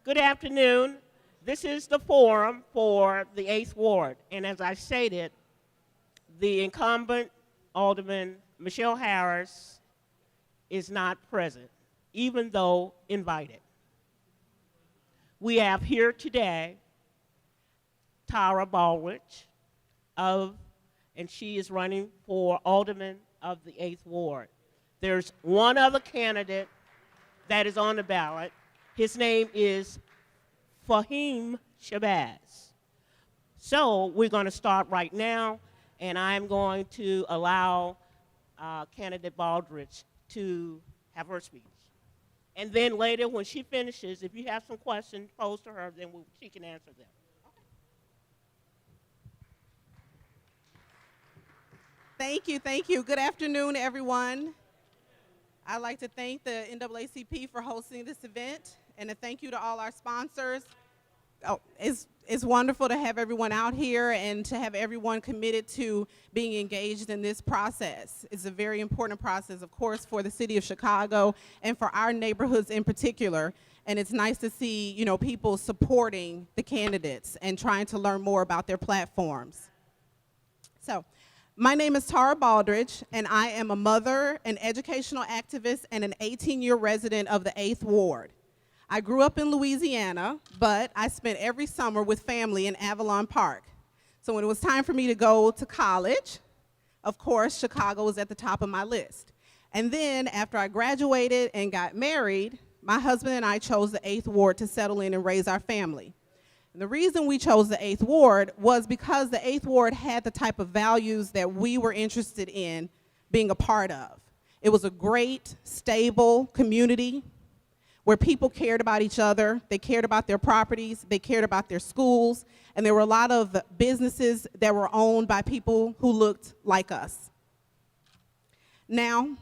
Good afternoon. This is the forum for the 8th Ward. And as I stated, the incumbent Alderman Michelle Harris is not present, even though invited. We have here today Tara Baldridge, and she is running for Alderman of the 8th Ward. There's one other candidate that is on the ballot. His name is Fahim Shabazz. So we're going to start right now, and I'm going to allow candidate Baldridge to have her speech. And then later, when she finishes, if you have some questions posed to her, then she can answer them. Thank you. Good afternoon, everyone. I'd like to thank the NAACP for hosting this event, and a thank you to all our sponsors. It's wonderful to have everyone out here and to have everyone committed to being engaged in this process. It's a very important process, of course, for the city of Chicago and for our neighborhoods in particular. And it's nice to see, people supporting the candidates and trying to learn more about their platforms. So, my name is Tara Baldridge, and I am a mother, an educational activist, and an 18-year resident of the 8th Ward. I grew up in Louisiana, but I spent every summer with family in Avalon Park. So when it was time for me to go to college, of course, Chicago was at the top of my list. And then after I graduated and got married, my husband and I chose the 8th Ward to settle in and raise our family. And the reason we chose the 8th Ward was because the 8th Ward had the type of values that we were interested in being a part of. It was a great, stable community where people cared about each other, they cared about their properties, they cared about their schools, and there were a lot of businesses that were owned by people who looked like us. Now,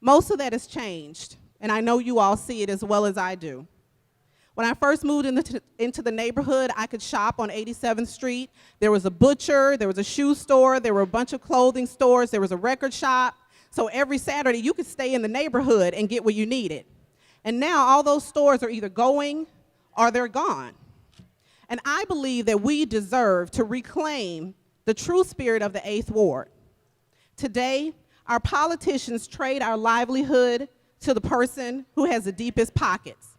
most of that has changed, and I know you all see it as well as I do. When I first moved into the neighborhood, I could shop on 87th Street. There was a butcher, there was a shoe store, there were a bunch of clothing stores, there was a record shop. So every Saturday, you could stay in the neighborhood and get what you needed. And now all those stores are either going or they're gone. And I believe that we deserve to reclaim the true spirit of the 8th Ward. Today, our politicians trade our livelihood to the person who has the deepest pockets.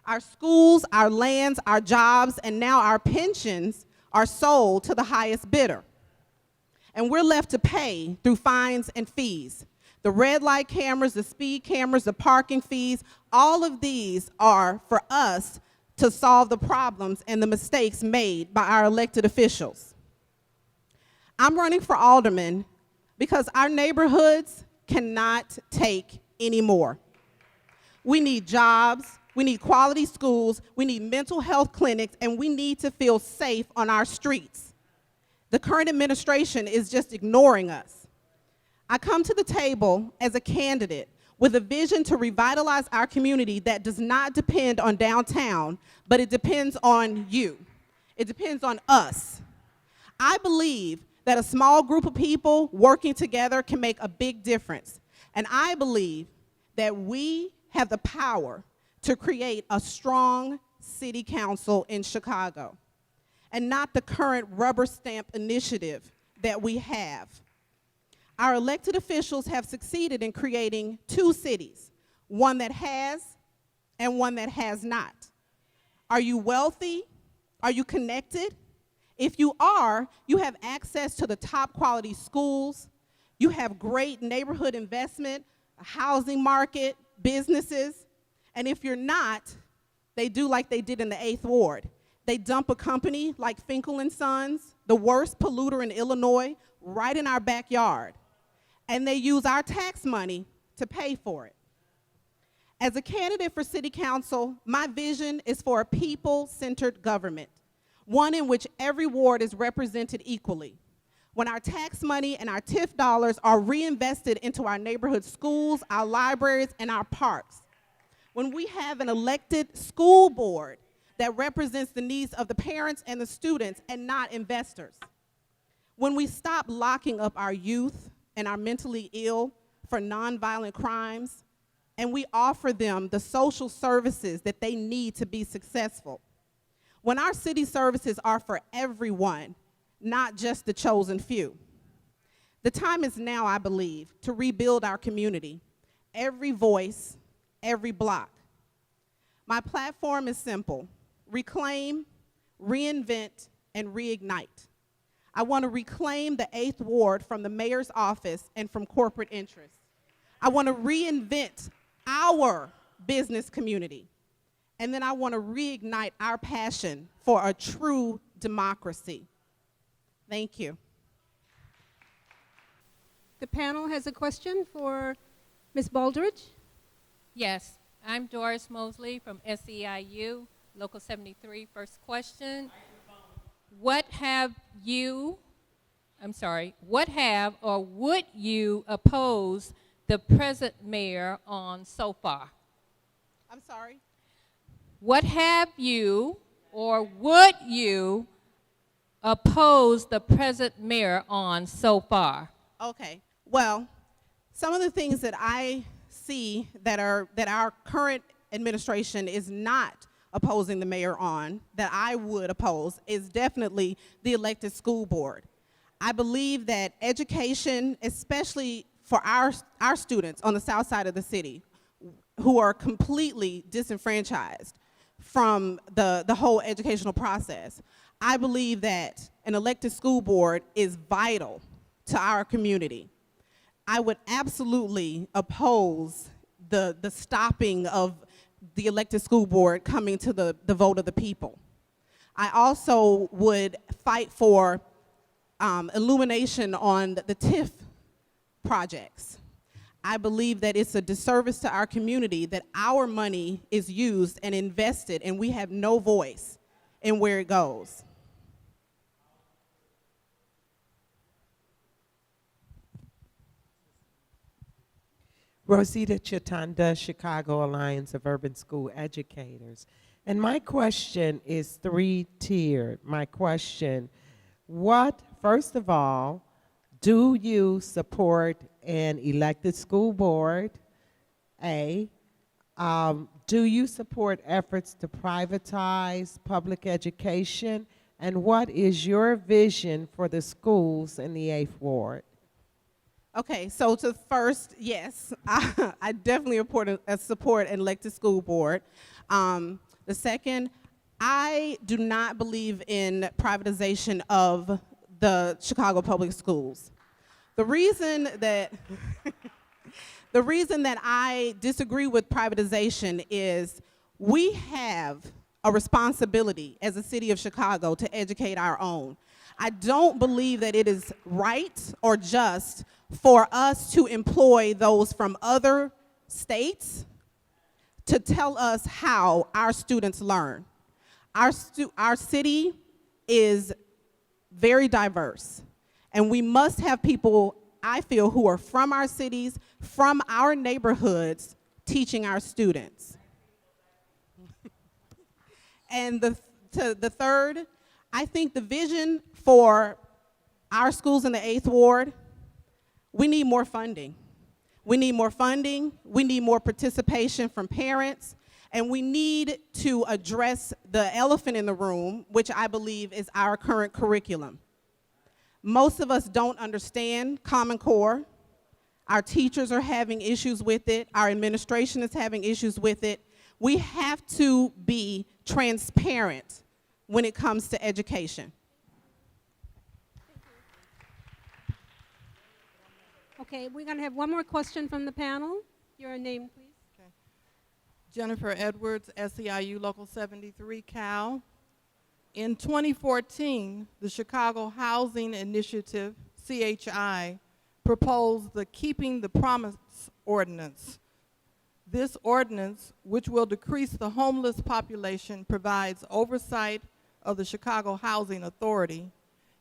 Our schools, our lands, our jobs, and now our pensions are sold to the highest bidder. And we're left to pay through fines and fees. The red light cameras, the speed cameras, the parking fees, all of these are for us to solve the problems and the mistakes made by our elected officials. I'm running for alderman because our neighborhoods cannot take any more. We need jobs, we need quality schools, we need mental health clinics, and we need to feel safe on our streets. The current administration is just ignoring us. I come to the table as a candidate with a vision to revitalize our community that does not depend on downtown, but it depends on you. It depends on us. I believe that a small group of people working together can make a big difference. And I believe that we have the power to create a strong city council in Chicago, and not the current rubber stamp initiative that we have. Our elected officials have succeeded in creating two cities, one that has and one that has not. Are you wealthy? Are you connected? If you are, you have access to the top quality schools, you have great neighborhood investment, a housing market, businesses, and if you're not, they do like they did in the 8th Ward. They dump a company like Finkel & Sons, the worst polluter in Illinois, right in our backyard. And they use our tax money to pay for it. As a candidate for city council, my vision is for a people-centered government, one in which every ward is represented equally. When our tax money and our TIF dollars are reinvested into our neighborhood schools, our libraries, and our parks. When we have an elected school board that represents the needs of the parents and the students and not investors. When we stop locking up our youth and our mentally ill for nonviolent crimes and we offer them the social services that they need to be successful. When our city services are for everyone, not just the chosen few. The time is now, I believe, to rebuild our community. Every voice, every block. My platform is simple: reclaim, reinvent, and reignite. I want to reclaim the 8th Ward from the mayor's office and from corporate interests. I want to reinvent our business community. And then I want to reignite our passion for a true democracy. Thank you. The panel has a question for Ms. Baldridge. Yes, I'm Doris Mosley from SEIU, Local 73. First question. What have or would you oppose the present mayor on so far? I'm sorry? What have you or would you oppose the present mayor on so far? Okay, well, some of the things that I see that our current administration is not opposing the mayor on, that I would oppose, is definitely the elected school board. I believe that education, especially for our students on the south side of the city, who are completely disenfranchised from the whole educational process, I believe that an elected school board is vital to our community. I would absolutely oppose the stopping of the elected school board coming to the vote of the people. I also would fight for illumination on the TIF projects. I believe that it's a disservice to our community that our money is used and invested and we have no voice in where it goes. Rosita Chitanda, Chicago Alliance of Urban School Educators. And my question is three-tiered. My question, first of all, do you support an elected school board? A. Do you support efforts to privatize public education? And what is your vision for the schools in the 8th Ward? Okay, so to first, yes, I definitely support an elected school board. The second, I do not believe in privatization of the Chicago public schools. The reason that I disagree with privatization is we have a responsibility as a city of Chicago to educate our own. I don't believe that it is right or just for us to employ those from other states to tell us how our students learn. Our city is very diverse, and we must have people, I feel, who are from our cities, from our neighborhoods, teaching our students. And the third, I think the vision for our schools in the 8th Ward, we need more funding. We need more funding, we need more participation from parents, and we need to address the elephant in the room, which I believe is our current curriculum. Most of us don't understand Common Core. Our teachers are having issues with it. Our administration is having issues with it. We have to be transparent when it comes to education. Okay, we're going to have one more question from the panel. Your name, please. Okay. Jennifer Edwards, SEIU Local 73, Cal. In 2014, the Chicago Housing Initiative, CHI, proposed the Keeping the Promise Ordinance. This ordinance, which will decrease the homeless population, provides oversight of the Chicago Housing Authority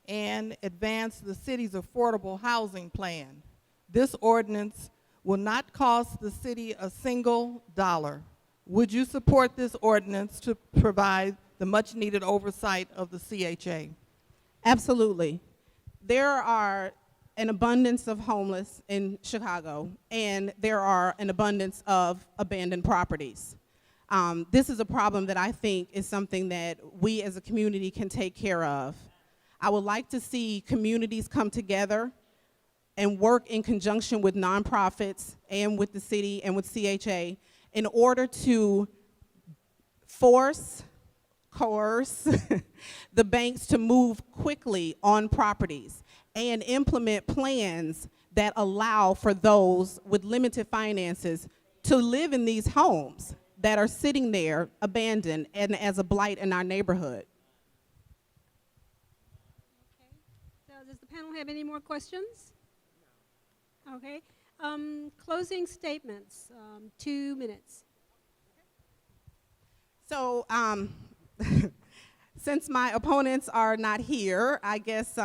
and advance the city's affordable housing plan. This ordinance will not cost the city a single dollar. Would you support this ordinance to provide the much needed oversight of the CHA? Absolutely. There are an abundance of homeless in Chicago, and there are an abundance of abandoned properties. This is a problem that I think is something that we as a community can take care of. I would like to see communities come together and work in conjunction with nonprofits and with the city and with CHA in order to coerce the banks to move quickly on properties and implement plans that allow for those with limited finances to live in these homes that are sitting there abandoned and as a blight in our neighborhood. So does the panel have any more questions? Okay. Closing statements, 2 minutes. So since my opponents are not here, I guess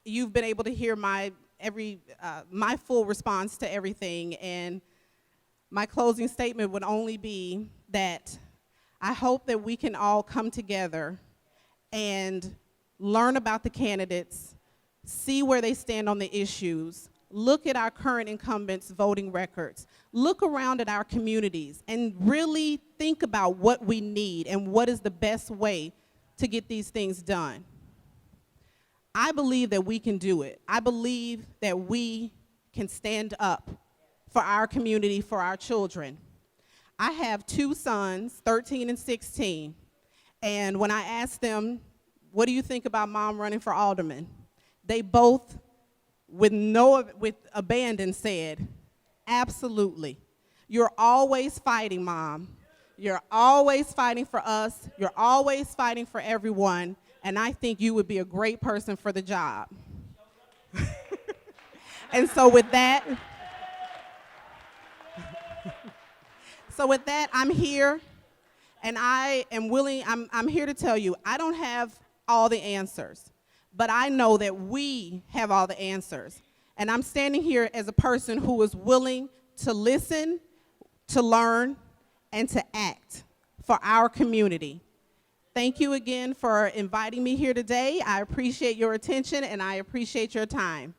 you've been able to hear my full response to everything, and my closing statement would only be that I hope that we can all come together and learn about the candidates, see where they stand on the issues, look at our current incumbents' voting records, look around at our communities, and really think about what we need and what is the best way to get these things done. I believe that we can do it. I believe that we can stand up for our community, for our children. I have 2 sons, 13 and 16, and when I asked them, what do you think about Mom running for alderman? They both, with abandon, said, absolutely. You're always fighting, Mom. You're always fighting for us. You're always fighting for everyone, and I think you would be a great person for the job. And so with that, I'm here, and I am willing, I'm here to tell you, I don't have all the answers, but I know that we have all the answers. And I'm standing here as a person who is willing to listen, to learn, and to act for our community. Thank you again for inviting me here today. I appreciate your attention, and I appreciate your time.